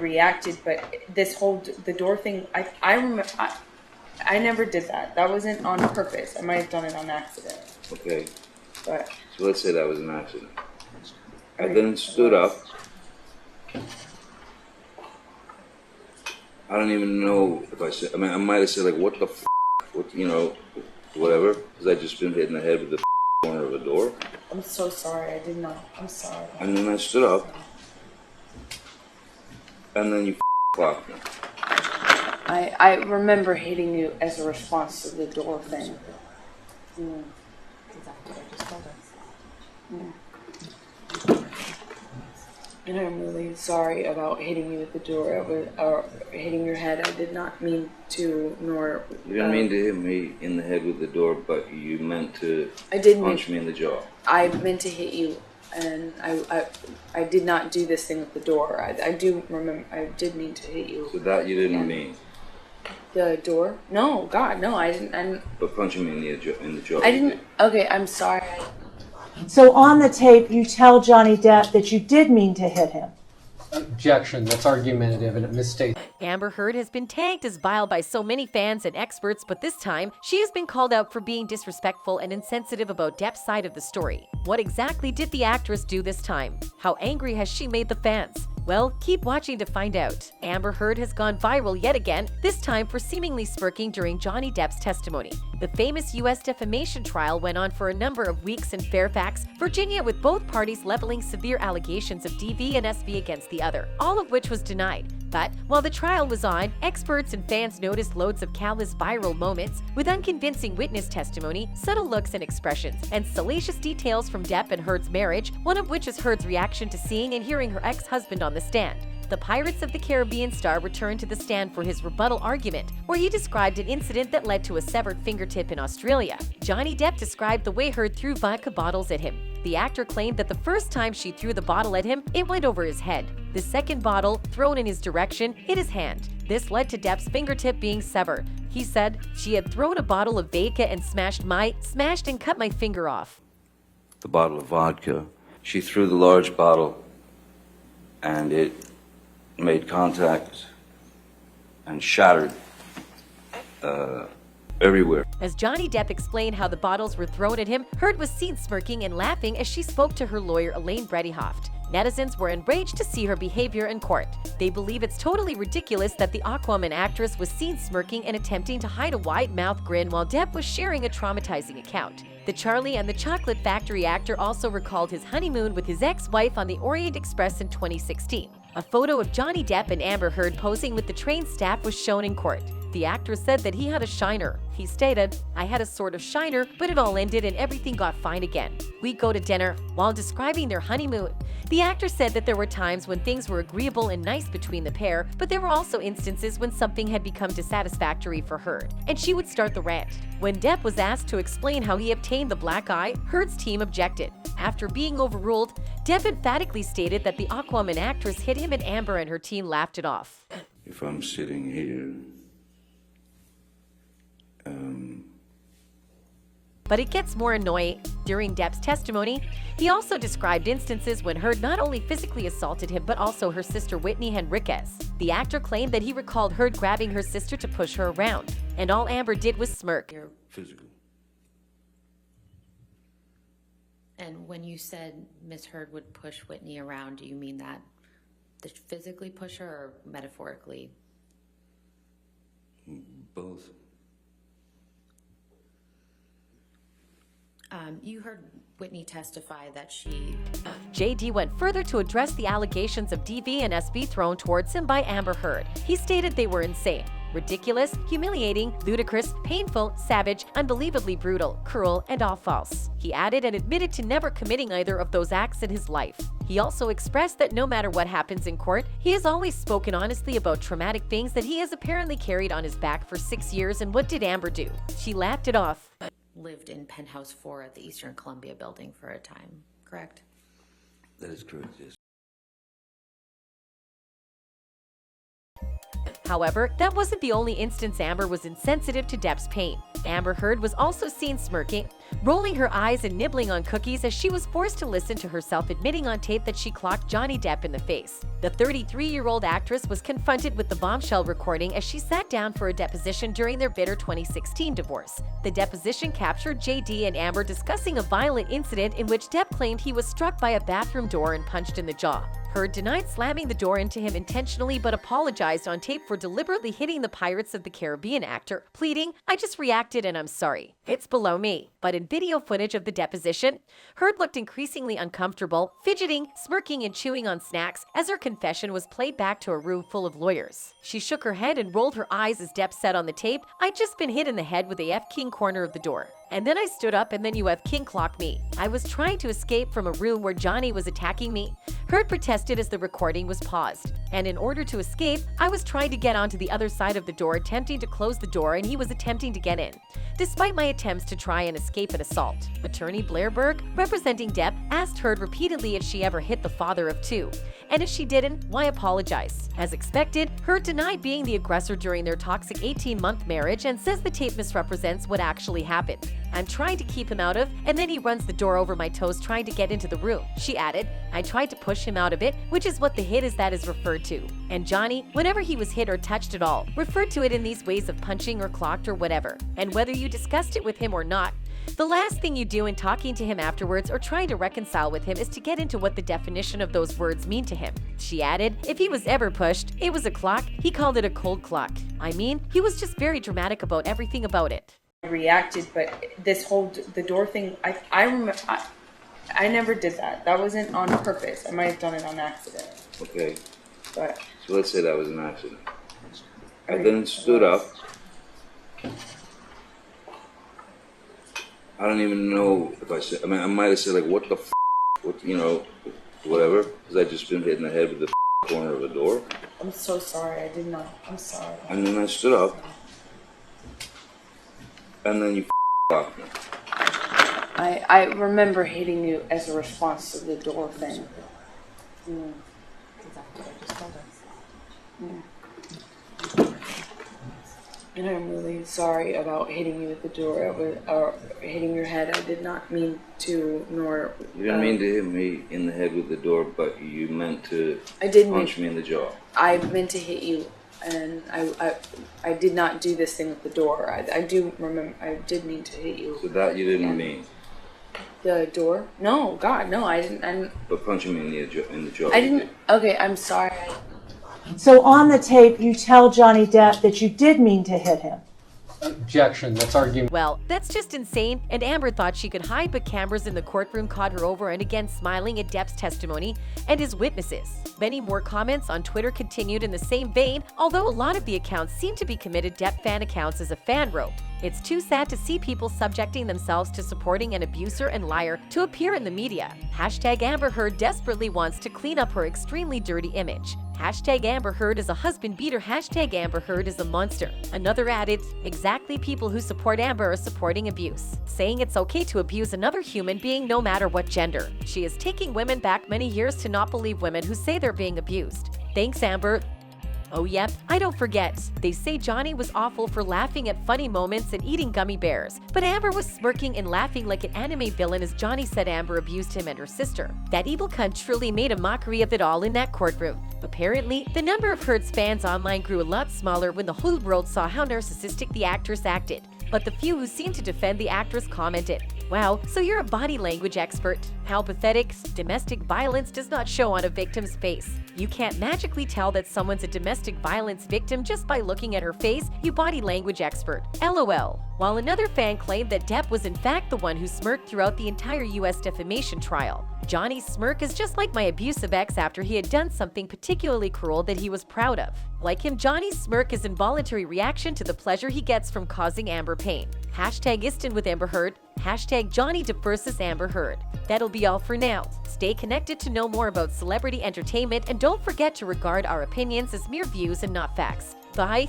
reacted, but this whole the door thing, I remember I never did that. That wasn't on purpose. I might have done it on accident. Okay. But so let's say that was an accident. I then stood up. I don't even know if I said. I mean, I might have said like, "What the f?" What, you know, whatever. Because I just been hit in the head with the corner of a door. I'm so sorry. I did not. I'm sorry. And then I stood up. And then you clocked me. I remember hitting you as a response to the door thing. Mm. Exactly what I just told us. Mm. And I'm really sorry about hitting you with the door, or hitting your head. I did not mean to, nor... You didn't mean to hit me in the head with the door, but you meant to punch me in the jaw. I meant to hit you, and I did not do this thing with the door. I do remember, I did mean to hit you. So that you didn't mean? The door? No, God, no, I didn't. But punching me in the jaw. I didn't. Okay, I'm sorry. So on the tape, you tell Johnny Depp that you did mean to hit him. Objection. That's argumentative and it misstates. Amber Heard has been tagged as vile by so many fans and experts, but this time, she has been called out for being disrespectful and insensitive about Depp's side of the story. What exactly did the actress do this time? How angry has she made the fans? Well, keep watching to find out. Amber Heard has gone viral yet again, this time for seemingly smirking during Johnny Depp's testimony. The famous U.S. defamation trial went on for a number of weeks in Fairfax, Virginia, with both parties leveling severe allegations of DV and SV against the other, all of which was denied. But while the trial was on, experts and fans noticed loads of countless viral moments with unconvincing witness testimony, subtle looks and expressions, and salacious details from Depp and Heard's marriage, one of which is Heard's reaction to seeing and hearing her ex-husband on the stand. The Pirates of the Caribbean star returned to the stand for his rebuttal argument, where he described an incident that led to a severed fingertip in Australia. Johnny Depp described the way Heard threw vodka bottles at him. The actor claimed that the first time she threw the bottle at him, it went over his head. The second bottle, thrown in his direction, hit his hand. This led to Depp's fingertip being severed. He said, "She had thrown a bottle of vodka and smashed and cut my finger off." The bottle of vodka. She threw the large bottle and it made contact and shattered everywhere. As Johnny Depp explained how the bottles were thrown at him, Heard was seen smirking and laughing as she spoke to her lawyer Elaine Breddyhoft. Netizens were enraged to see her behavior in court. They believe it's totally ridiculous that the Aquaman actress was seen smirking and attempting to hide a wide-mouthed grin while Depp was sharing a traumatizing account. The Charlie and the Chocolate Factory actor also recalled his honeymoon with his ex-wife on the Orient Express in 2016. A photo of Johnny Depp and Amber Heard posing with the train staff was shown in court. The actor said that he had a shiner. He stated, "I had a sort of shiner, but it all ended and everything got fine again. We'd go to dinner." While describing their honeymoon, the actor said that there were times when things were agreeable and nice between the pair, but there were also instances when something had become dissatisfactory for Heard, and she would start the rant. When Depp was asked to explain how he obtained the black eye, Heard's team objected. After being overruled, Depp emphatically stated that the Aquaman actress hit him and Amber and her team laughed it off. If I'm sitting here, But it gets more annoying. During Depp's testimony, he also described instances when Heard not only physically assaulted him, but also her sister Whitney Henriquez. The actor claimed that he recalled Heard grabbing her sister to push her around, and all Amber did was smirk. physical. And when you said Miss Heard would push Whitney around, do you mean that physically push her or metaphorically? Both. You heard Whitney testify that she... JD went further to address the allegations of DV and SB thrown towards him by Amber Heard. He stated they were insane, ridiculous, humiliating, ludicrous, painful, savage, unbelievably brutal, cruel, and all false. He added and admitted to never committing either of those acts in his life. He also expressed that no matter what happens in court, he has always spoken honestly about traumatic things that he has apparently carried on his back for 6 years. And what did Amber do? She laughed it off. Lived in Penthouse 4 at the Eastern Columbia building for a time, correct? That is correct, yes. However, that wasn't the only instance Amber was insensitive to Depp's pain. Amber Heard was also seen smirking rolling her eyes and nibbling on cookies as she was forced to listen to herself admitting on tape that she clocked Johnny Depp in the face. The 33-year-old actress was confronted with the bombshell recording as she sat down for a deposition during their bitter 2016 divorce. The deposition captured JD and Amber discussing a violent incident in which Depp claimed he was struck by a bathroom door and punched in the jaw. Heard denied slamming the door into him intentionally but apologized on tape for deliberately hitting the Pirates of the Caribbean actor, pleading, "I just reacted and I'm sorry. It's below me." But in video footage of the deposition, Heard looked increasingly uncomfortable, fidgeting, smirking, and chewing on snacks as her confession was played back to a room full of lawyers. She shook her head and rolled her eyes as Depp said on the tape, "I'd just been hit in the head with a F-King corner of the door. And then I stood up and then you F-King clocked me. I was trying to escape from a room where Johnny was attacking me." Heard protested as the recording was paused. "And in order to escape, I was trying to get onto the other side of the door, attempting to close the door, and he was attempting to get in. Despite my attempts to try and escape an assault." Attorney Blair Berg, representing Depp, asked Heard repeatedly if she ever hit the father of two. And if she didn't, why apologize? As expected, Heard denied being the aggressor during their toxic 18-month marriage and says the tape misrepresents what actually happened. "I'm trying to keep him out of, and then he runs the door over my toes trying to get into the room." She added, "I tried to push him out of it, which is what the hit is that is referred to. And Johnny, whenever he was hit or touched at all, referred to it in these ways of punching or clocked or whatever. And whether you discussed it with him or not, the last thing you do in talking to him afterwards or trying to reconcile with him is to get into what the definition of those words mean to him." She added, "If he was ever pushed, it was a clock. He called it a cold clock. I mean, he was just very dramatic about everything about it." I reacted, but this whole the door thing, I remember I never did that. That wasn't on purpose. I might have done it on accident. Okay, But so let's say that was an accident. I then stood up. I don't even know if I said, I mean, I might have said, like, what the f***, what, you know, whatever, because I just been hit in the head with the corner of the door. I'm so sorry. I did not. I'm sorry. And then I stood up, and then you clocked me. I remember hitting you as a response to the door thing. And I'm really sorry about hitting you at the door, or hitting your head. I did not mean to, nor... You didn't mean to hit me in the head with the door, but you meant to punch me in the jaw. I meant to hit you, and I did not do this thing with the door. I do remember, I did mean to hit you. So that you didn't mean? The door? No, God, no, I didn't. But punching me in the jaw. I didn't. Okay, I'm sorry. So on the tape, you tell Johnny Depp that you did mean to hit him. Objection. That's argument. Well, that's just insane, and Amber thought she could hide, but cameras in the courtroom caught her over and again smiling at Depp's testimony and his witnesses. Many more comments on Twitter continued in the same vein, although a lot of the accounts seem to be committed Depp fan accounts as a fan rope. It's too sad to see people subjecting themselves to supporting an abuser and liar to appear in the media. Hashtag Amber Heard desperately wants to clean up her extremely dirty image. Hashtag Amber Heard is a husband beater. Hashtag Amber Heard is a monster. Another added, exactly people who support Amber are supporting abuse, saying it's okay to abuse another human being no matter what gender. She is taking women back many years to not believe women who say they're being abused. Thanks, Amber. Oh yep, I don't forget. They say Johnny was awful for laughing at funny moments and eating gummy bears, but Amber was smirking and laughing like an anime villain as Johnny said Amber abused him and her sister. That evil cunt truly made a mockery of it all in that courtroom. Apparently, the number of Heard's fans online grew a lot smaller when the whole world saw how narcissistic the actress acted. But the few who seemed to defend the actress commented, "Wow, so you're a body language expert. How pathetic. Domestic violence does not show on a victim's face. You can't magically tell that someone's a domestic violence victim just by looking at her face, you body language expert. LOL." While another fan claimed that Depp was in fact the one who smirked throughout the entire US defamation trial. Johnny's smirk is just like my abusive ex after he had done something particularly cruel that he was proud of. Like him, Johnny's smirk is involuntary reaction to the pleasure he gets from causing Amber pain. Hashtag Istin with Amber Heard. Hashtag Johnny Depp versus Amber Heard. That'll be all for now. Stay connected to know more about celebrity entertainment, and don't forget to regard our opinions as mere views and not facts. Bye.